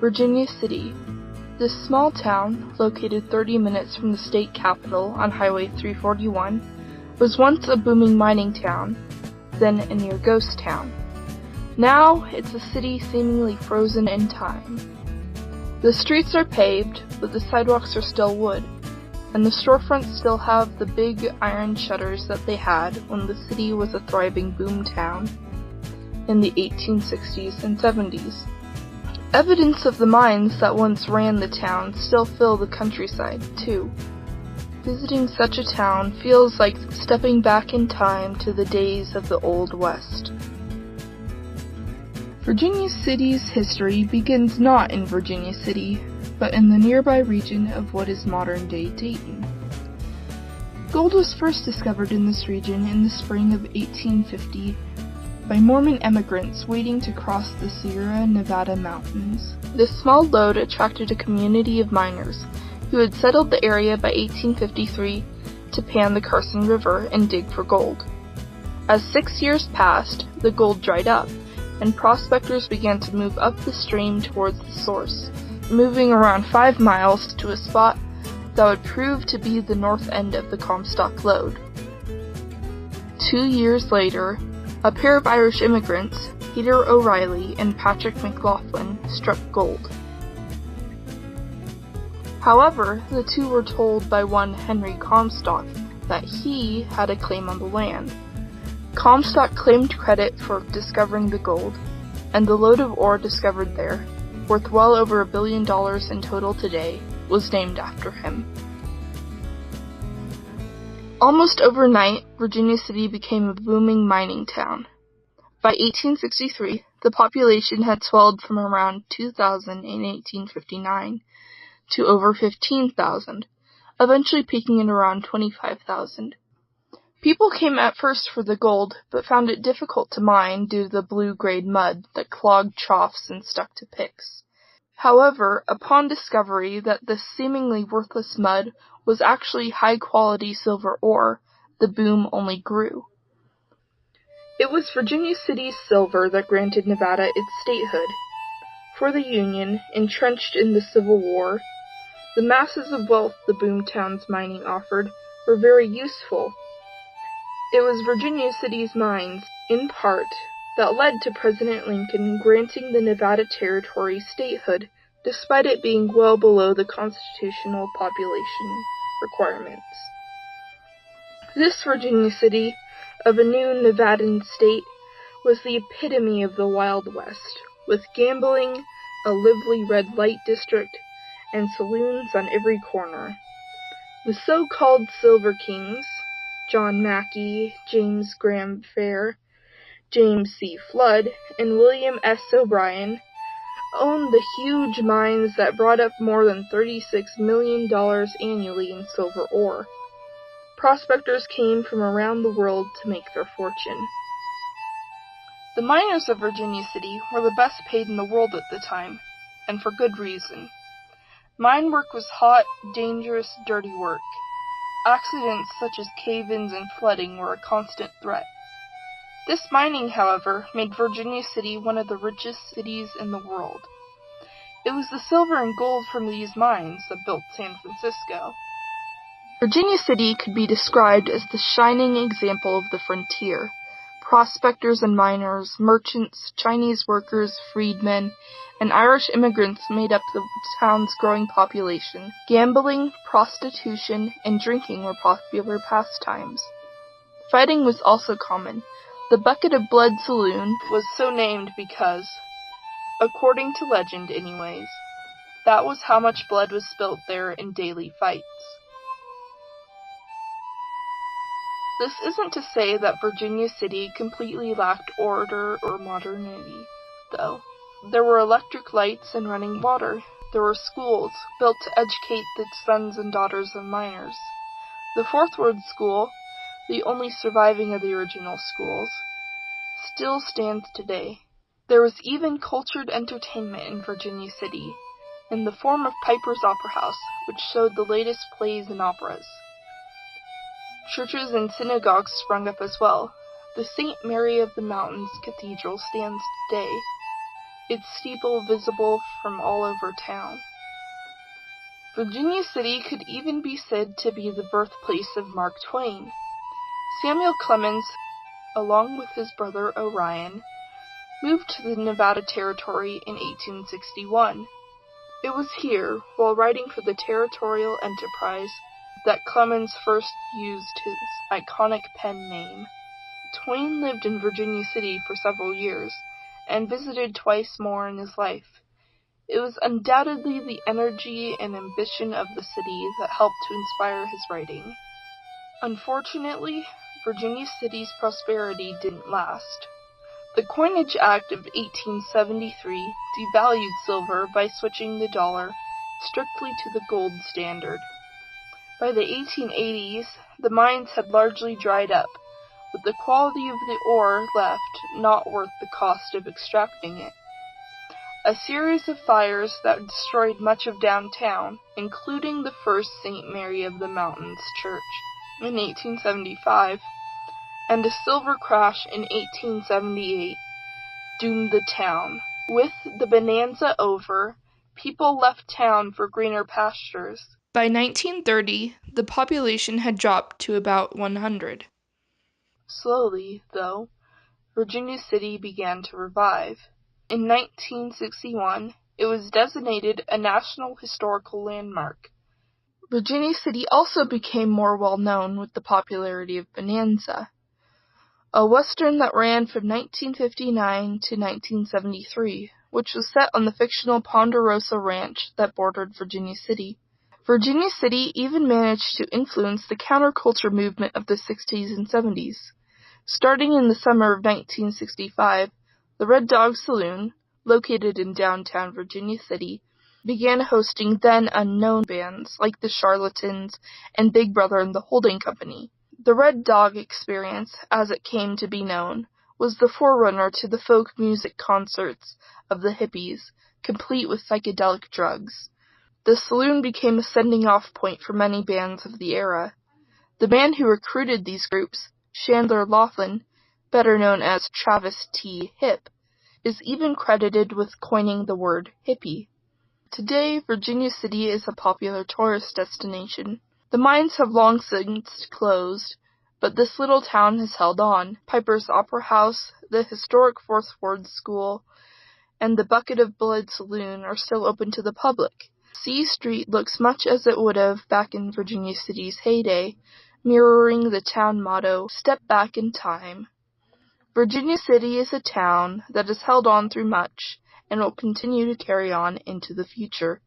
Virginia City. This small town, located 30 minutes from the state capital on Highway 341, was once a booming mining town, then a near ghost town. Now, it's a city seemingly frozen in time. The streets are paved, but the sidewalks are still wood, and the storefronts still have the big iron shutters that they had when the city was a thriving boom town in the 1860s and 70s. Evidence of the mines that once ran the town still fill the countryside, too. Visiting such a town feels like stepping back in time to the days of the Old West. Virginia City's history begins not in Virginia City, but in the nearby region of what is modern-day Dayton. Gold was first discovered in this region in the spring of 1850 by Mormon immigrants waiting to cross the Sierra Nevada mountains. This small lode attracted a community of miners who had settled the area by 1853 to pan the Carson River and dig for gold. As 6 years passed, the gold dried up, and prospectors began to move up the stream towards the source, moving around 5 miles to a spot that would prove to be the north end of the Comstock lode. 2 years later, a pair of Irish immigrants, Peter O'Reilly and Patrick McLaughlin, struck gold. However, the two were told by one Henry Comstock that he had a claim on the land. Comstock claimed credit for discovering the gold, and the load of ore discovered there, worth well over $1 billion in total today, was named after him. Almost overnight, Virginia City became a booming mining town. By 1863, the population had swelled from around 2,000 in 1859 to over 15,000, eventually peaking at around 25,000. People came at first for the gold, but found it difficult to mine due to the blue-grade mud that clogged troughs and stuck to picks. However, upon discovery that this seemingly worthless mud was actually high-quality silver ore, the boom only grew. It was Virginia City's silver that granted Nevada its statehood. For the Union, entrenched in the Civil War, the masses of wealth the boomtown's mining offered were very useful. It was Virginia City's mines, in part, that led to President Lincoln granting the Nevada Territory statehood, despite it being well below the constitutional population requirements. This Virginia City, of a new Nevadan state, was the epitome of the Wild West, with gambling, a lively red light district, and saloons on every corner. The so-called Silver Kings, John Mackey, James Graham Fair, James C. Flood, and William S. O'Brien, owned the huge mines that brought up more than $36 million annually in silver ore. Prospectors came from around the world to make their fortune. The miners of Virginia City were the best paid in the world at the time, and for good reason. Mine work was hot, dangerous, dirty work. Accidents such as cave-ins and flooding were a constant threat. This mining, however, made Virginia City one of the richest cities in the world. It was the silver and gold from these mines that built San Francisco. Virginia City could be described as the shining example of the frontier. Prospectors and miners, merchants, Chinese workers, freedmen, and Irish immigrants made up the town's growing population. Gambling, prostitution, and drinking were popular pastimes. Fighting was also common. The Bucket of Blood Saloon was so named because, according to legend anyways, that was how much blood was spilt there in daily fights. This isn't to say that Virginia City completely lacked order or modernity, though. There were electric lights and running water. There were schools built to educate the sons and daughters of miners. The Fourth Ward School, the only surviving of the original schools, still stands today. There was even cultured entertainment in Virginia City, in the form of Piper's Opera House, which showed the latest plays and operas. Churches and synagogues sprung up as well. The St. Mary of the Mountains Cathedral stands today. its steeple visible from all over town. Virginia City could even be said to be the birthplace of Mark Twain. Samuel Clemens, along with his brother Orion, moved to the Nevada Territory in 1861. It was here, while writing for the Territorial Enterprise, that Clemens first used his iconic pen name. Twain lived in Virginia City for several years, and visited twice more in his life. It was undoubtedly the energy and ambition of the city that helped to inspire his writing. Unfortunately, Virginia City's prosperity didn't last. The Coinage Act of 1873 devalued silver by switching the dollar strictly to the gold standard. By the 1880s, the mines had largely dried up, with the quality of the ore left not worth the cost of extracting it. A series of fires that destroyed much of downtown, including the first St. Mary of the Mountains Church in 1875, and a silver crash in 1878, doomed the town. With the bonanza over, people left town for greener pastures. By 1930, the population had dropped to about 100. Slowly, though, Virginia City began to revive. In 1961, it was designated a National Historical Landmark. Virginia City also became more well-known with the popularity of Bonanza, a western that ran from 1959 to 1973, which was set on the fictional Ponderosa Ranch that bordered Virginia City. Virginia City even managed to influence the counterculture movement of the 60s and 70s. Starting in the summer of 1965, the Red Dog Saloon, located in downtown Virginia City, began hosting then unknown bands like the Charlatans and Big Brother and the Holding Company. The Red Dog Experience, as it came to be known, was the forerunner to the folk music concerts of the hippies, complete with psychedelic drugs. The saloon became a sending-off point for many bands of the era. The man who recruited these groups, Chandler Laughlin, better known as Travis T. Hip, is even credited with coining the word hippie. Today, Virginia City is a popular tourist destination. The mines have long since closed, but this little town has held on. Piper's Opera House, the historic Fourth Ward School, and the Bucket of Blood Saloon are still open to the public. C Street looks much as it would have back in Virginia City's heyday, mirroring the town motto, "Step back in time." Virginia City is a town that has held on through much and will continue to carry on into the future.